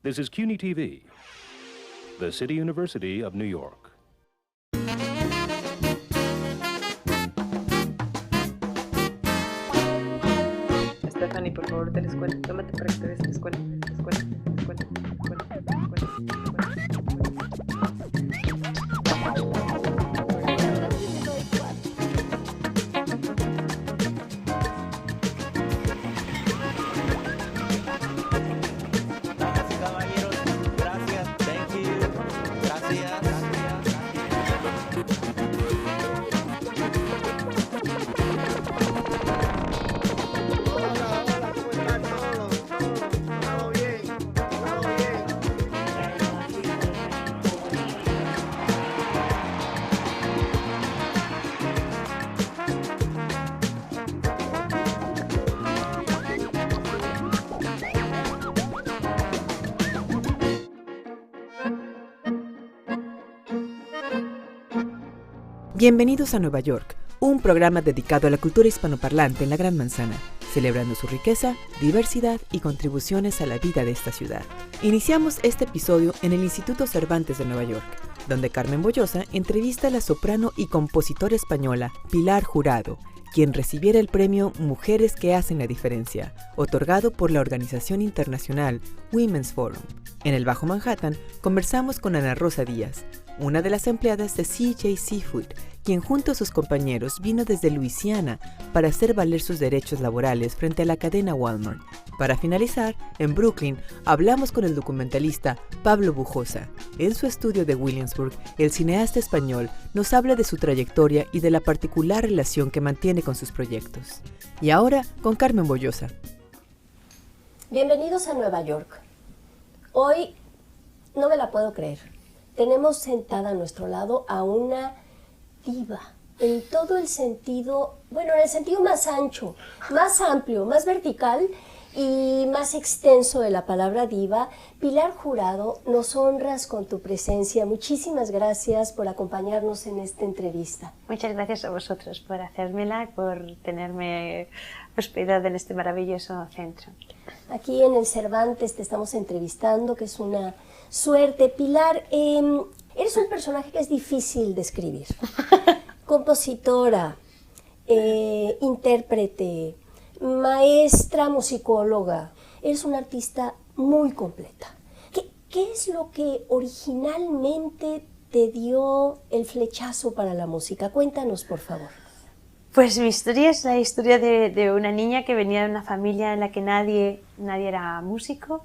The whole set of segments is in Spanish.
This is CUNY TV, the City University of New York. Stephanie, por favor, de la escuela. Tómate para que te des la escuela. Bienvenidos a Nueva York, un programa dedicado a la cultura hispanoparlante en la Gran Manzana, celebrando su riqueza, diversidad y contribuciones a la vida de esta ciudad. Iniciamos este episodio en el Instituto Cervantes de Nueva York, donde Carmen Bollosa entrevista a la soprano y compositora española Pilar Jurado, quien recibiera el premio Mujeres que hacen la diferencia, otorgado por la organización internacional Women's Forum. En el Bajo Manhattan conversamos con Ana Rosa Díaz, una de las empleadas de CJ Seafood, quien junto a sus compañeros vino desde Luisiana para hacer valer sus derechos laborales frente a la cadena Walmart. Para finalizar, en Brooklyn, hablamos con el documentalista Pablo Bujosa. En su estudio de Williamsburg, el cineasta español nos habla de su trayectoria y de la particular relación que mantiene con sus proyectos. Y ahora, con Carmen Bollosa. Bienvenidos a Nueva York. Hoy no me la puedo creer. Tenemos sentada a nuestro lado a una diva, en todo el sentido, bueno, en el sentido más ancho, más amplio, más vertical y más extenso de la palabra diva. Pilar Jurado, nos honras con tu presencia. Muchísimas gracias por acompañarnos en esta entrevista. Muchas gracias a vosotros por hacérmela, por tenerme hospedada en este maravilloso centro. Aquí en el Cervantes te estamos entrevistando, que es una suerte. Pilar, eres un personaje que es difícil de escribir. Compositora, intérprete, maestra musicóloga. Eres una artista muy completa. ¿Qué es lo que originalmente te dio el flechazo para la música? Cuéntanos, por favor. Pues mi historia es la historia de una niña que venía de una familia en la que nadie era músico.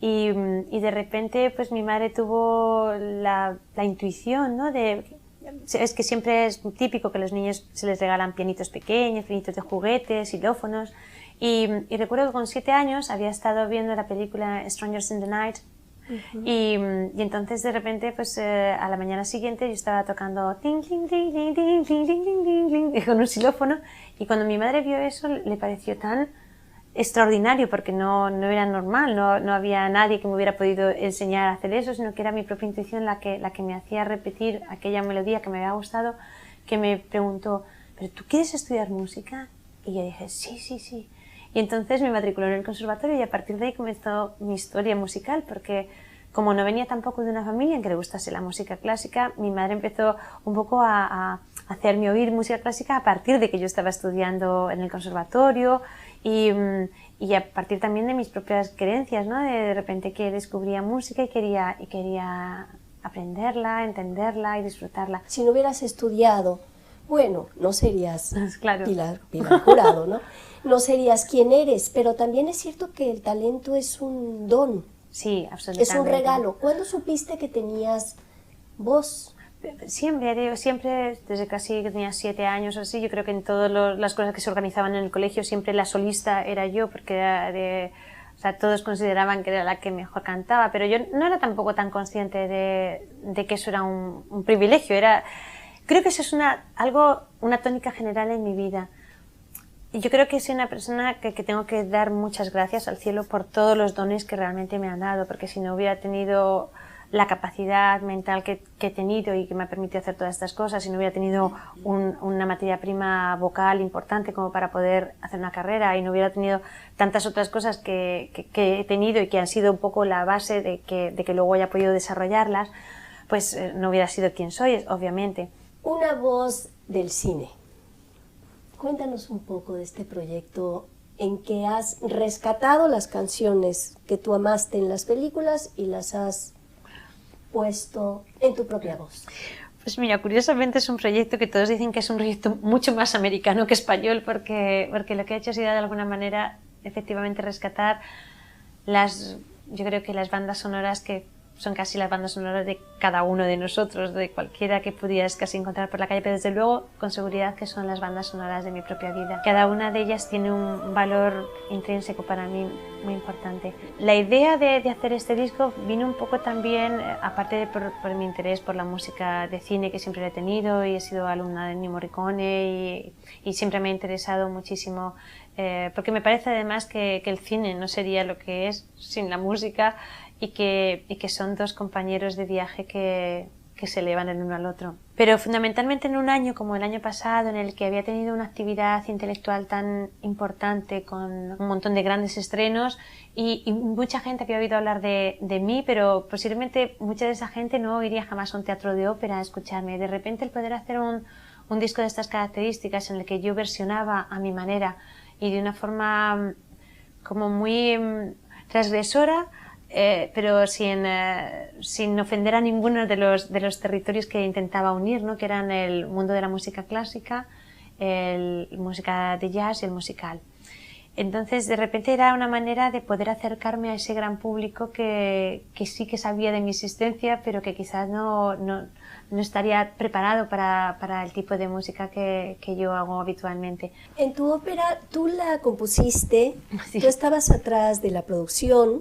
Y de repente pues mi madre tuvo la intuición, ¿no? Es que siempre es típico que a los niños se les regalan pianitos pequeños, pianitos de juguetes, xilófonos. Y recuerdo que con 7 años había estado viendo la película Strangers in the Night. Uh-huh. Y entonces de repente pues a la mañana siguiente yo estaba tocando ting, ting, ting, ting, ting, ting, ting, ting, ting, con un xilófono, y cuando mi madre vio eso le pareció tan extraordinario, porque no era normal, no había nadie que me hubiera podido enseñar a hacer eso, sino que era mi propia intuición la que me hacía repetir aquella melodía que me había gustado, que me preguntó: ¿pero tú quieres estudiar música? Y yo dije: sí. Y entonces me matriculó en el conservatorio, y a partir de ahí comenzó mi historia musical, porque como no venía tampoco de una familia en que le gustase la música clásica, mi madre empezó un poco a hacerme oír música clásica a partir de que yo estaba estudiando en el conservatorio, y a partir también de mis propias creencias, ¿no? De repente que descubría música y quería aprenderla, entenderla y disfrutarla. Si no hubieras estudiado, bueno, no serías claro. Pilar Jurado, ¿no? No serías quien eres, pero también es cierto que el talento es un don. Sí, absolutamente. Es un regalo. ¿Cuándo supiste que tenías voz? Siempre, desde casi que tenía 7 años o así. Yo creo que en todas las cosas que se organizaban en el colegio siempre la solista era yo, porque o sea, todos consideraban que era la que mejor cantaba, pero yo no era tampoco tan consciente de que eso era un privilegio. Creo que eso es una tónica general en mi vida. Y yo creo que soy una persona que tengo que dar muchas gracias al cielo por todos los dones que realmente me han dado, porque si no hubiera tenido la capacidad mental que he tenido y que me ha permitido hacer todas estas cosas, si no hubiera tenido una materia prima vocal importante como para poder hacer una carrera, y no hubiera tenido tantas otras cosas que he tenido y que han sido un poco la base de que luego haya podido desarrollarlas, pues no hubiera sido quien soy, obviamente. Una voz del cine. Cuéntanos un poco de este proyecto en que has rescatado las canciones que tú amaste en las películas y las has puesto en tu propia voz. Pues mira, curiosamente es un proyecto que todos dicen que es un proyecto mucho más americano que español, porque lo que he hecho ha sido de alguna manera efectivamente rescatar yo creo que las bandas sonoras que son casi las bandas sonoras de cada uno de nosotros, de cualquiera que pudieras casi encontrar por la calle, pero desde luego con seguridad que son las bandas sonoras de mi propia vida. Cada una de ellas tiene un valor intrínseco para mí muy importante. La idea de hacer este disco vino un poco también, aparte por mi interés por la música de cine, que siempre lo he tenido, y he sido alumna de Ennio Morricone y siempre me ha interesado muchísimo, porque me parece además que el cine no sería lo que es sin la música, y que son dos compañeros de viaje que se elevan el uno al otro. Pero fundamentalmente en un año como el año pasado, en el que había tenido una actividad intelectual tan importante, con un montón de grandes estrenos, y mucha gente había oído hablar de mí, pero posiblemente mucha de esa gente no iría jamás a un teatro de ópera a escucharme. De repente el poder hacer un disco de estas características, en el que yo versionaba a mi manera y de una forma como muy transgresora, pero sin ofender a ninguno de los territorios que intentaba unir, ¿no? Que eran el mundo de la música clásica, música de jazz y el musical. Entonces, de repente era una manera de poder acercarme a ese gran público que sí que sabía de mi existencia, pero que quizás no estaría preparado para el tipo de música que yo hago habitualmente. En tu ópera, tú la compusiste, Sí. Tú estabas atrás de la producción.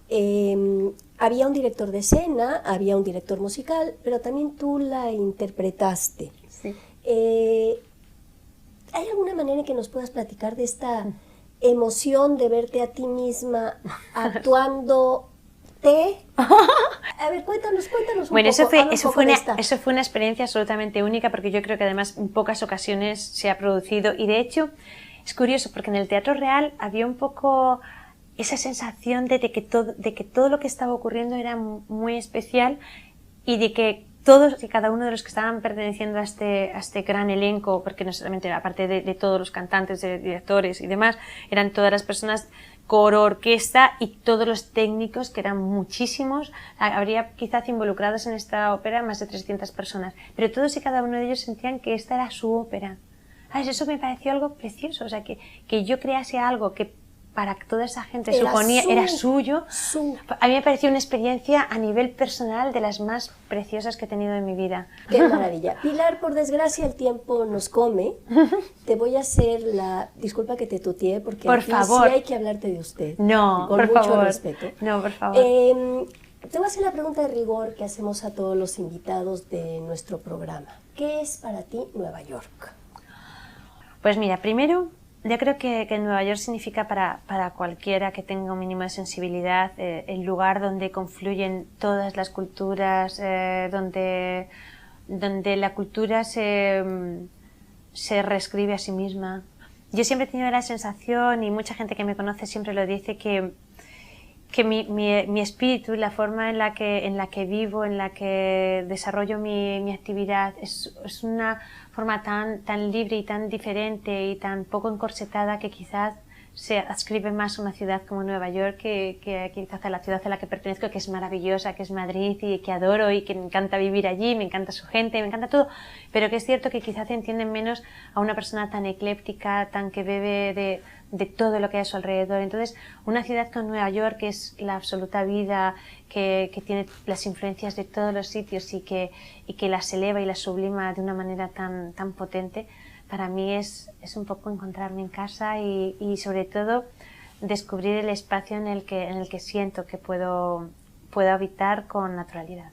Había un director de escena, había un director musical, pero también tú la interpretaste. Sí. ¿Hay alguna manera en que nos puedas platicar de esta emoción de verte a ti misma actuándote? A ver, cuéntanos un Bueno, poco. Habla un poco de esta. eso fue una experiencia absolutamente única, porque yo creo que además en pocas ocasiones se ha producido, y de hecho es curioso porque en el Teatro Real había un poco esa sensación de que todo lo que estaba ocurriendo era muy especial, y de que todos y cada uno de los que estaban perteneciendo a este gran elenco, porque no solamente aparte de todos los cantantes, de directores y demás, eran todas las personas, coro, orquesta y todos los técnicos, que eran muchísimos. Habría quizás involucrados en esta ópera más de 300 personas, pero todos y cada uno de ellos sentían que esta era su ópera. ¿Sabes? Eso me pareció algo precioso, o sea, que yo crease algo que para toda esa gente era suyo. A mí me pareció una experiencia a nivel personal de las más preciosas que he tenido en mi vida. ¡Qué maravilla! Pilar, por desgracia el tiempo nos come. Te voy a hacer disculpa que te tuteé, porque por aquí favor. sí hay que hablarte de usted. No, con por mucho favor. respeto. No, por favor. Te voy a hacer la pregunta de rigor que hacemos a todos los invitados de nuestro programa. ¿Qué es para ti Nueva York? Pues mira, primero, yo creo que Nueva York significa para cualquiera que tenga un mínimo de sensibilidad el lugar donde confluyen todas las culturas, donde la cultura se reescribe a sí misma. Yo siempre he tenido la sensación, y mucha gente que me conoce siempre lo dice, que mi espíritu, la forma en la que vivo, en la que desarrollo mi actividad, es una forma tan libre y tan diferente y tan poco encorsetada, que quizás se adscribe más a una ciudad como Nueva York que quizás a la ciudad a la que pertenezco, que es maravillosa, que es Madrid, y que adoro y que me encanta vivir allí, me encanta su gente, me encanta todo, pero que es cierto que quizás entienden menos a una persona tan ecléptica, tan que bebe de todo lo que hay a su alrededor. Entonces, una ciudad como Nueva York, que es la absoluta vida, que tiene las influencias de todos los sitios y que las eleva y las sublima de una manera tan potente, para mí es un poco encontrarme en casa y sobre todo descubrir el espacio en el que siento que puedo habitar con naturalidad.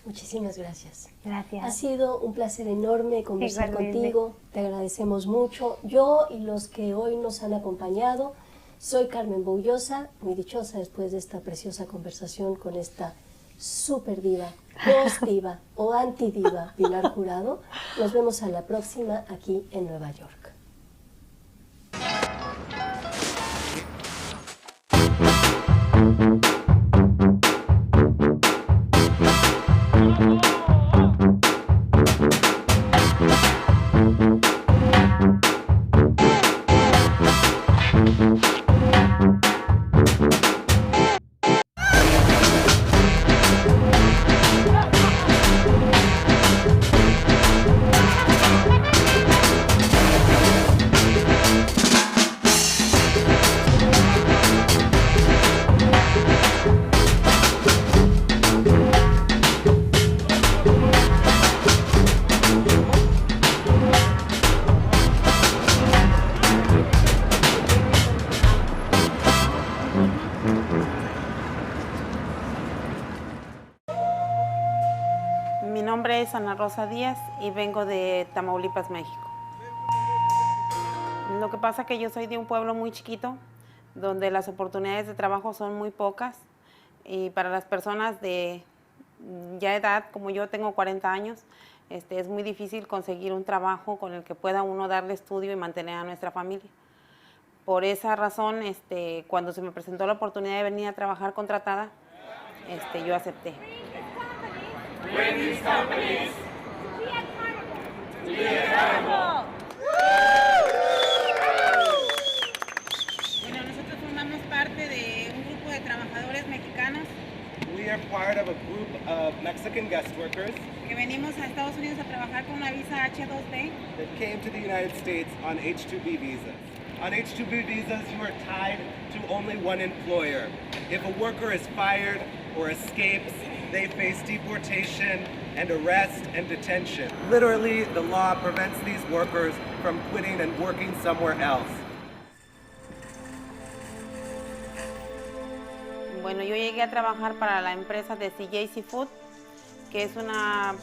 Muchísimas gracias. Gracias. Ha sido un placer enorme conversar Igualmente. contigo. Te agradecemos mucho. Yo y los que hoy nos han acompañado, soy Carmen Boullosa, muy dichosa después de esta preciosa conversación con esta super diva, post diva o anti diva Pilar Jurado. Nos vemos a la próxima aquí en Nueva York. Mi nombre es Ana Rosa Díaz y vengo de Tamaulipas, México. Lo que pasa es que yo soy de un pueblo muy chiquito, donde las oportunidades de trabajo son muy pocas, y para las personas de ya edad, como yo tengo 40 años, es muy difícil conseguir un trabajo con el que pueda uno darle estudio y mantener a nuestra familia. Por esa razón, cuando se me presentó la oportunidad de venir a trabajar contratada, yo acepté. Bueno, nosotros formamos parte de un grupo de trabajadores mexicanos. We are part of a group of Mexican guest workers Que venimos a Estados Unidos a trabajar con una visa H-2B. that came to the United States on H-2B visas. On H-2B visas, you are tied to only one employer. If a worker is fired or escapes, they face deportation and arrest and detention. Literally, the law prevents these workers from quitting and working somewhere else. Bueno, yo llegué a trabajar para la empresa de CJ Seafood, que es una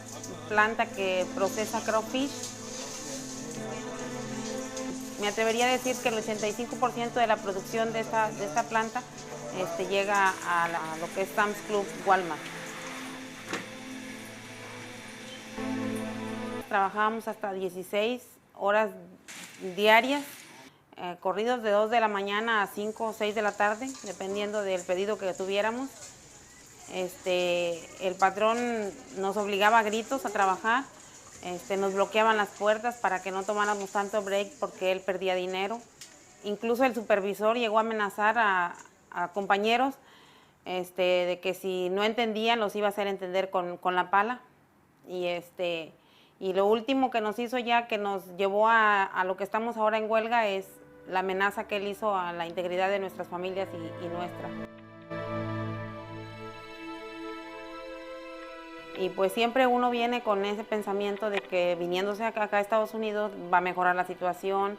planta que procesa crawfish. Me atrevería a decir que el 85% de la producción de esta planta llega a lo que es Sam's Club, Walmart. Trabajábamos hasta 16 horas diarias, corridos de 2 de la mañana a 5 o 6 de la tarde, dependiendo del pedido que tuviéramos. El patrón nos obligaba a gritos a trabajar, nos bloqueaban las puertas para que no tomáramos tanto break porque él perdía dinero. Incluso el supervisor llegó a amenazar a compañeros de que si no entendían los iba a hacer entender con la pala. Y lo último que nos hizo ya, que nos llevó a lo que estamos ahora en huelga, es la amenaza que él hizo a la integridad de nuestras familias y nuestra. Y pues siempre uno viene con ese pensamiento de que viniéndose acá a Estados Unidos va a mejorar la situación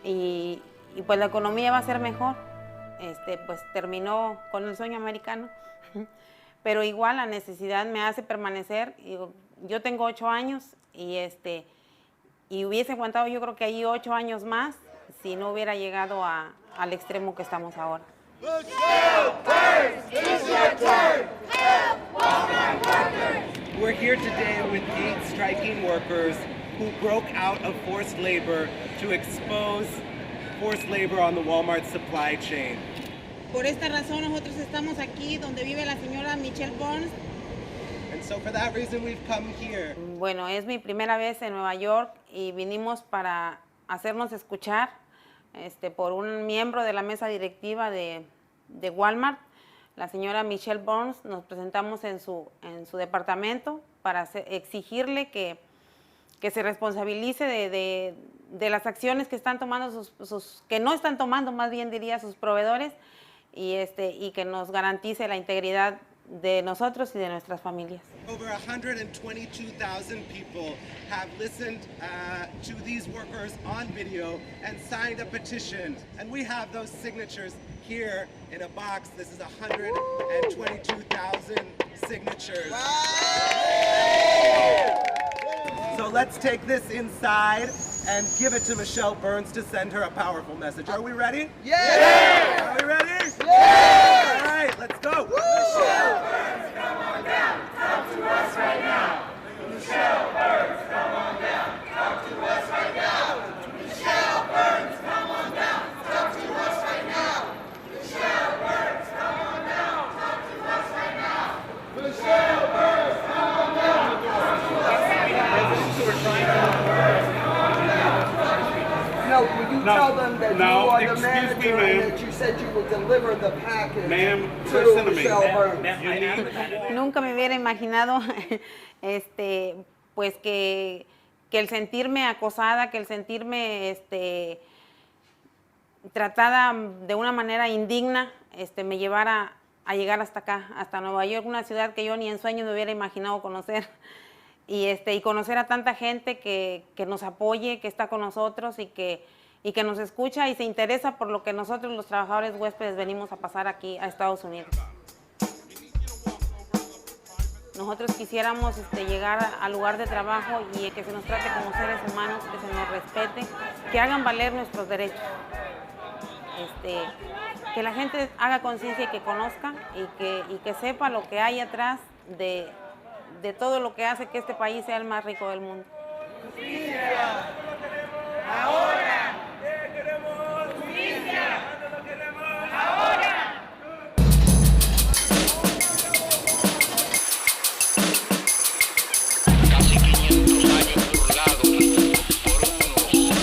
y pues la economía va a ser mejor. Pues terminó con el sueño americano, pero igual la necesidad me hace permanecer. Yo tengo 8 años y hubiese aguantado yo creo que ahí 8 años más si no hubiera llegado al extremo que estamos ahora. We're here today with 8 striking workers who broke out of forced labor to expose forced labor on the Walmart supply chain. Por esta razón nosotros estamos aquí donde vive la señora Michelle Burns. And so for that reason we've come here. Bueno, es mi primera vez en Nueva York y vinimos para hacernos escuchar por un miembro de la mesa directiva de Walmart, la señora Michelle Burns. Nos presentamos en su departamento para exigirle que se responsabilice de las acciones que están tomando que no están tomando, más bien diría, sus proveedores, y que nos garantice la integridad de nosotros y de nuestras familias. Over 122,000 people have listened to these workers on video and signed a petition. And we have those signatures here in a box. This is 122,000 signatures. So let's take this inside and give it to Michelle Burns to send her a powerful message. Are we ready? Yeah! Are we ready? Yeah! All right, let's go. Michelle Burns, come on! by the excuse me, manager ma'am. and that you said you would deliver the package Ma'am, to listen to me. Michelle Burns. Nunca me hubiera imaginado pues que el sentirme acosada, que el sentirme tratada de una manera indigna me llevara a llegar hasta acá, hasta Nueva York, una ciudad que yo ni en sueños me hubiera imaginado conocer. Y conocer a tanta gente que nos apoye, que está con nosotros y que nos escucha y se interesa por lo que nosotros los trabajadores huéspedes venimos a pasar aquí a Estados Unidos. Nosotros quisiéramos llegar al lugar de trabajo y que se nos trate como seres humanos, que se nos respete, que hagan valer nuestros derechos. Que la gente haga conciencia y que conozca y que sepa lo que hay atrás de todo lo que hace que este país sea el más rico del mundo. ¡Justicia! ¡Ahora! ¡Queremos justicia! ¡Ahora! Casi 500 años burlados por unos y por otros.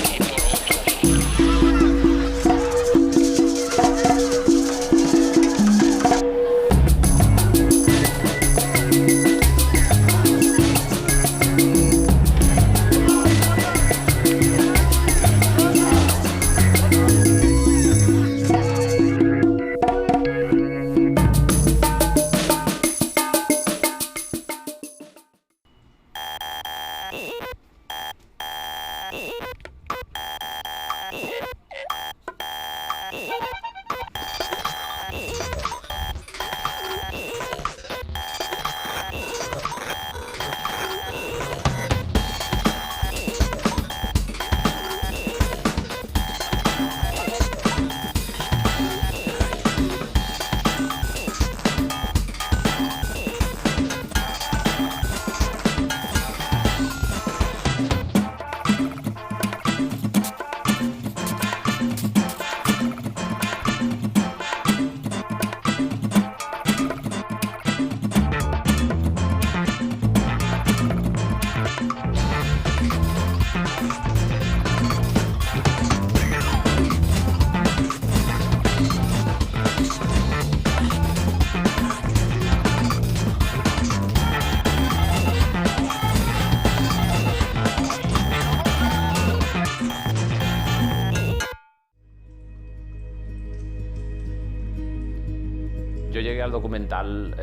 Yo llegué al documental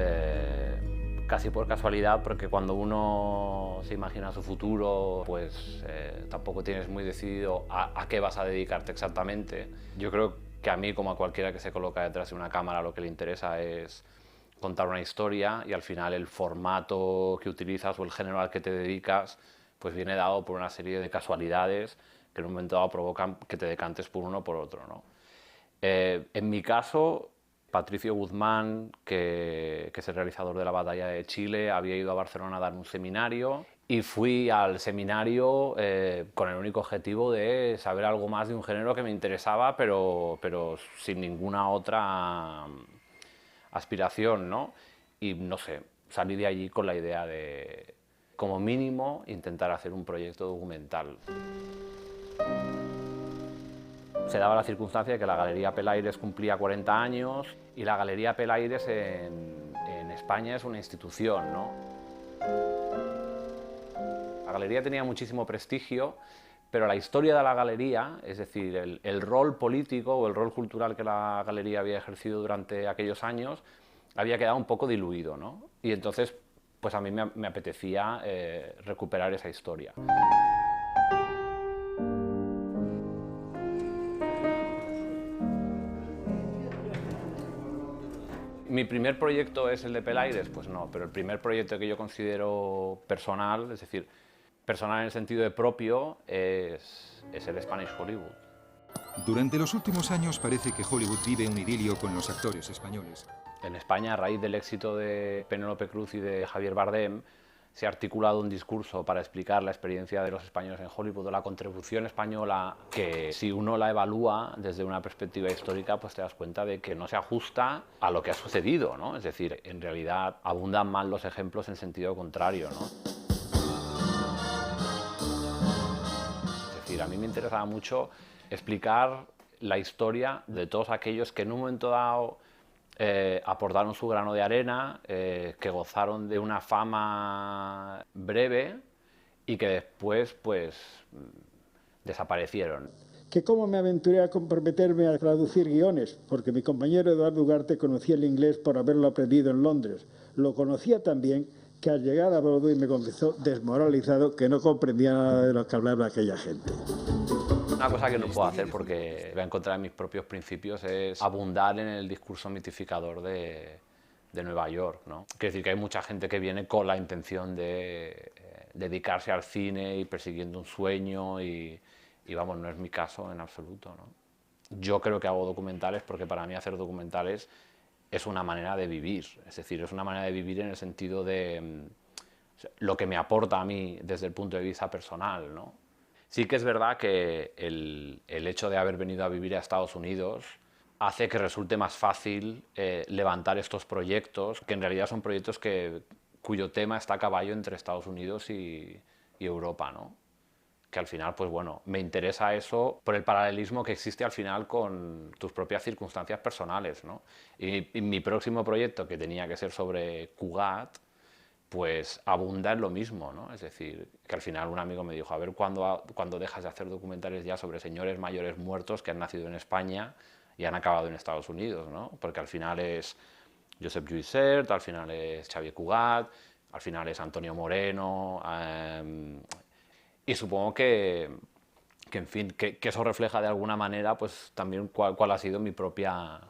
casi por casualidad, porque cuando uno se imagina su futuro, pues tampoco tienes muy decidido a qué vas a dedicarte exactamente. Yo creo que a mí, como a cualquiera que se coloca detrás de una cámara, lo que le interesa es contar una historia, y al final el formato que utilizas o el género al que te dedicas pues viene dado por una serie de casualidades que en un momento dado provocan que te decantes por uno o por otro, ¿no? En mi caso, Patricio Guzmán, que es el realizador de La Batalla de Chile, había ido a Barcelona a dar un seminario, y fui al seminario con el único objetivo de saber algo más de un género que me interesaba, pero sin ninguna otra aspiración, ¿no? Y no sé, salí de allí con la idea de, como mínimo, intentar hacer un proyecto documental. Se daba la circunstancia de que la Galería Pelaires cumplía 40 años, y la Galería Pelaires en España es una institución, ¿no? La galería tenía muchísimo prestigio, pero la historia de la galería, es decir, el rol político o el rol cultural que la galería había ejercido durante aquellos años, había quedado un poco diluido, ¿no? Y entonces, pues a mí me apetecía recuperar esa historia. ¿Mi primer proyecto es el de Pelaires? Pues no, pero el primer proyecto que yo considero personal, es decir, personal en el sentido de propio, es el Spanish Hollywood. Durante los últimos años parece que Hollywood vive un idilio con los actores españoles. En España, a raíz del éxito de Penélope Cruz y de Javier Bardem, se ha articulado un discurso para explicar la experiencia de los españoles en Hollywood, o la contribución española, que si uno la evalúa desde una perspectiva histórica, pues te das cuenta de que no se ajusta a lo que ha sucedido, ¿no? Es decir, en realidad abundan más los ejemplos en sentido contrario, ¿no? Es decir, a mí me interesaba mucho explicar la historia de todos aquellos que en un momento dado aportaron su grano de arena, que gozaron de una fama breve y que después pues desaparecieron. Que cómo me aventuré a comprometerme a traducir guiones, porque mi compañero Eduardo Ugarte conocía el inglés por haberlo aprendido en Londres. Lo conocía tan bien que al llegar a Broadway me confesó desmoralizado que no comprendía nada de lo que hablaba aquella gente. Una cosa que no puedo hacer porque voy a encontrar en mis propios principios es abundar en el discurso mitificador de Nueva York, ¿no? Quiero decir que hay mucha gente que viene con la intención de dedicarse al cine y persiguiendo un sueño y vamos, no es mi caso en absoluto, ¿no? Yo creo que hago documentales porque para mí hacer documentales es una manera de vivir, es decir, es una manera de vivir en el sentido de lo que me aporta a mí desde el punto de vista personal, ¿no? Sí que es verdad que el hecho de haber venido a vivir a Estados Unidos hace que resulte más fácil levantar estos proyectos, que en realidad son proyectos cuyo tema está a caballo entre Estados Unidos y Europa, ¿no? Que al final, pues bueno, me interesa eso por el paralelismo que existe al final con tus propias circunstancias personales, ¿no? Y mi próximo proyecto, que tenía que ser sobre Cugat, pues abunda en lo mismo, ¿no? Es decir, que al final un amigo me dijo, a ver cuándo dejas de hacer documentales ya sobre señores mayores muertos que han nacido en España y han acabado en Estados Unidos, ¿no? Porque al final es Josep Lluís Sert, al final es Xavier Cugat, al final es Antonio Moreno, y supongo que en fin, que eso refleja de alguna manera pues también cuál ha sido mi propia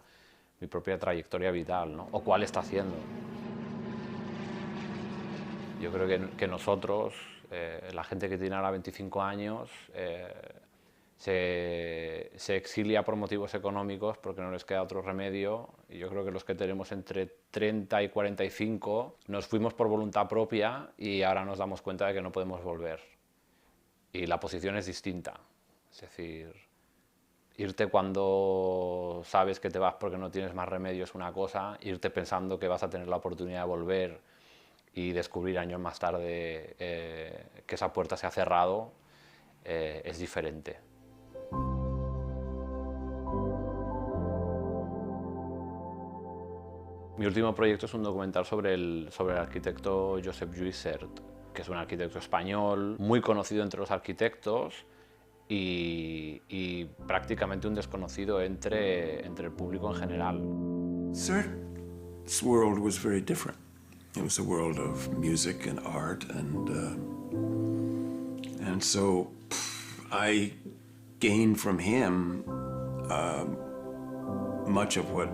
trayectoria vital, ¿no? O cuál está siendo. Yo creo que nosotros, la gente que tiene ahora 25 años, se exilia por motivos económicos porque no les queda otro remedio. Y yo creo que los que tenemos entre 30 y 45 nos fuimos por voluntad propia y ahora nos damos cuenta de que no podemos volver. Y la posición es distinta. Es decir, irte cuando sabes que te vas porque no tienes más remedio es una cosa, irte pensando que vas a tener la oportunidad de volver y descubrir años más tarde que esa puerta se ha cerrado, es diferente. Mi último proyecto es un documental sobre el arquitecto Josep Lluís Sert, que es un arquitecto español muy conocido entre los arquitectos y prácticamente un desconocido entre el público en general. Sert's world was very different. It was a world of music and art, and so I gained from him much of what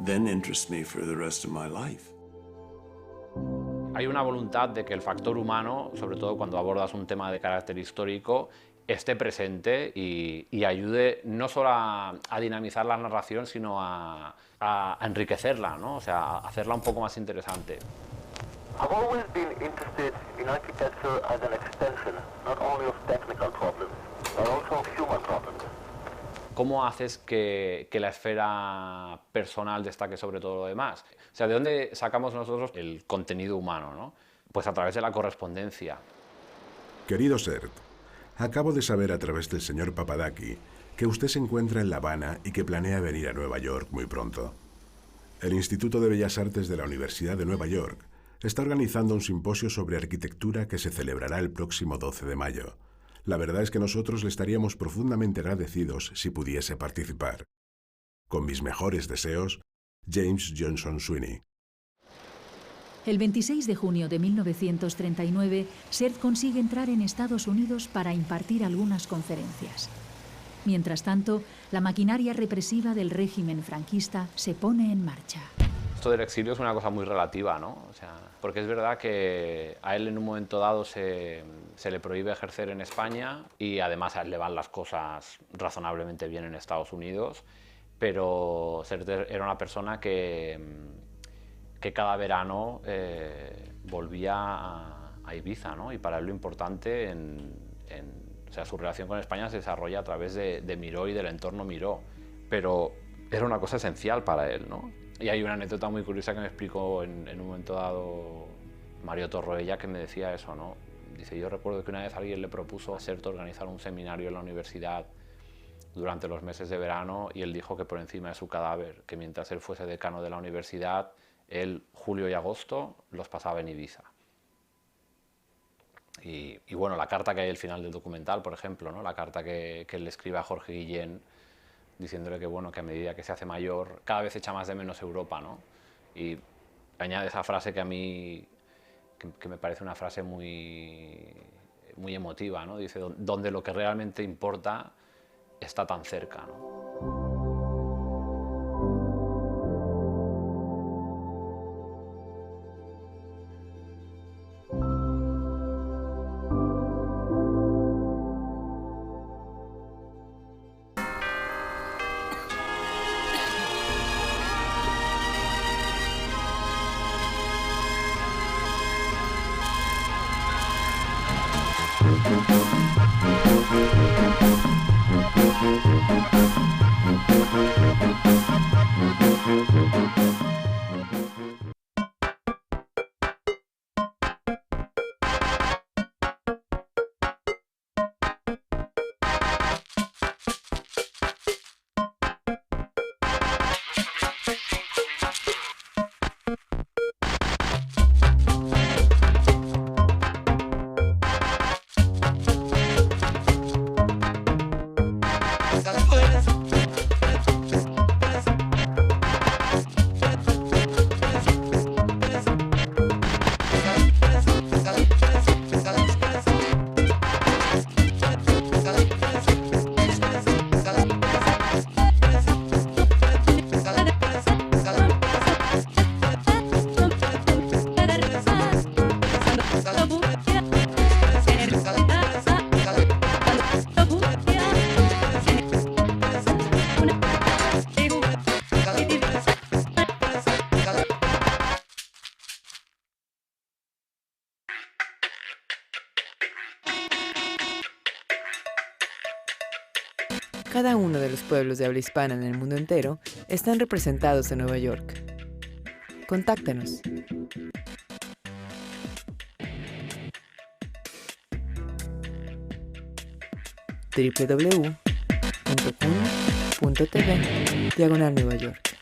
then interests me for the rest of my life. Hay una voluntad de que el factor humano, sobre todo cuando abordas un tema de carácter histórico, esté presente y ayude no solo a dinamizar la narración, sino a enriquecerla, ¿no? O sea, a hacerla un poco más interesante. I've always been interested in architecture as an extension, not only of technical problems, but also of human problems. ¿Cómo haces que la esfera personal destaque sobre todo lo demás? O sea, ¿de dónde sacamos nosotros el contenido humano, ¿no? Pues a través de la correspondencia. Querido Sert, acabo de saber a través del señor Papadaki que usted se encuentra en La Habana y que planea venir a Nueva York muy pronto. El Instituto de Bellas Artes de la Universidad de Nueva York está organizando un simposio sobre arquitectura que se celebrará el próximo 12 de mayo. La verdad es que nosotros le estaríamos profundamente agradecidos si pudiese participar. Con mis mejores deseos, James Johnson Sweeney. El 26 de junio de 1939, Sert consigue entrar en Estados Unidos para impartir algunas conferencias. Mientras tanto, la maquinaria represiva del régimen franquista se pone en marcha. Esto del exilio es una cosa muy relativa, ¿no? O sea, porque es verdad que a él en un momento dado se le prohíbe ejercer en España y además a él le van las cosas razonablemente bien en Estados Unidos, pero Sert era una persona que cada verano volvía a Ibiza, ¿no? Y para él lo importante o sea, su relación con España se desarrolla a través de Miró y del entorno Miró, pero era una cosa esencial para él, ¿no? Y hay una anécdota muy curiosa que me explicó en un momento dado Mario Torroella, que me decía eso, ¿no? Dice, yo recuerdo que una vez alguien le propuso a Sert organizar un seminario en la universidad durante los meses de verano, y él dijo que por encima de su cadáver, que mientras él fuese decano de la universidad, él, julio y agosto, los pasaba en Ibiza. Y bueno, la carta que hay al final del documental, por ejemplo, ¿no? La carta que él le escribe a Jorge Guillén, diciéndole que, bueno, que a medida que se hace mayor, cada vez echa más de menos Europa, ¿no? Y añade esa frase que a mí, que me parece una frase muy emotiva, ¿no? Dice, donde lo que realmente importa está tan cerca, ¿no? Cada uno de los pueblos de habla hispana en el mundo entero están representados en Nueva York. Contáctenos. www.kun.tv/Nueva York.